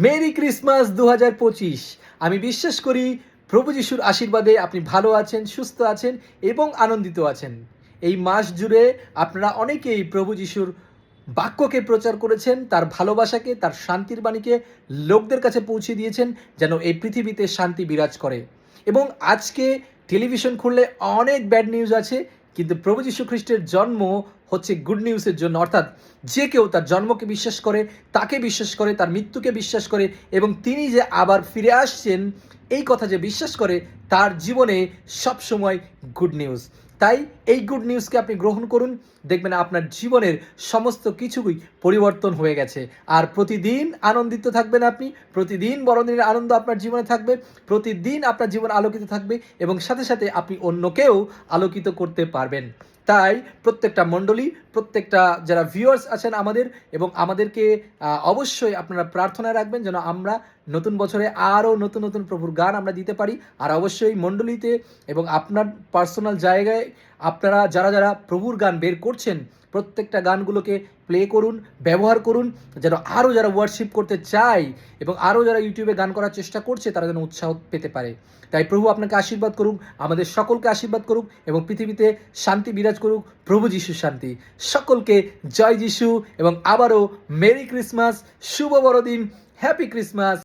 Merry Christmas ২০২৫। আমি বিশ্বাস করি প্রভু যিশুর আশীর্বাদে আপনি ভালো আছেন, সুস্থ আছেন এবং আনন্দিত আছেন। এই মাস জুড়ে আপনারা অনেকেই প্রভু যিশুর বাক্যকে প্রচার করেছেন, তার ভালোবাসাকে, তার শান্তির বাণীকে লোকদের কাছে পৌঁছে দিয়েছেন যেন এই পৃথিবীতে শান্তি বিরাজ করে। এবং আজকে টেলিভিশন খুললে অনেক ব্যাড নিউজ আছে, কিন্তু প্রভু যীশু খ্রিস্টের জন্ম হচ্ছে গুড নিউজের জন্য। অর্থাৎ যে কেউ তার জন্মকে বিশ্বাস করে, তাকে বিশ্বাস করে, তার মৃত্যুকে বিশ্বাস করে এবং তিনি যে আবার ফিরে আসছেন এই কথা যে বিশ্বাস করে, তার জীবনে সবসময় গুড নিউজ। তাই এই গুড নিউজকে আপনি গ্রহণ করুন, দেখবেন আপনার জীবনের সমস্ত কিছুই পরিবর্তন হয়ে গেছে। আর প্রতিদিন আনন্দিত থাকবেন আপনি, প্রতিদিন বড়দিনের আনন্দ আপনার জীবনে থাকবে, প্রতিদিন আপনার জীবন আলোকিত থাকবে এবং সাথে সাথে আপনি অন্যকেও আলোকিত করতে পারবেন। তাই প্রত্যেকটা মণ্ডলী, প্রত্যেকটা যারা ভিউয়ার্স আছেন আমাদের এবং আমাদেরকে অবশ্যই আপনারা প্রার্থনায় রাখবেন যেন আমরা নতুন বছরে আরও নতুন নতুন প্রভুর গান আমরা দিতে পারি। আর অবশ্যই মণ্ডলীতে এবং আপনার পার্সোনাল জায়গায় আপনারা যারা যারা প্রভুর গান বের করছেন, প্রত্যেকটা গানগুলোকে প্লে করুন, ব্যবহার করুন, যেন আরও যারা ওয়ার্শিপ করতে চায় এবং আরও যারা ইউটিউবে গান করার চেষ্টা করছে তারা যেন উৎসাহ পেতে পারে। তাই প্রভু আপনাকে আশীর্বাদ করুক, আমাদের সকলকে আশীর্বাদ করুক এবং পৃথিবীতে শান্তি বিরাজ করুক। প্রভু যিশুর শান্তি সকলকে। জয় যিশু এবং আবারও মেরি ক্রিসমাস, শুভ বড়দিন, হ্যাপি ক্রিসমাস।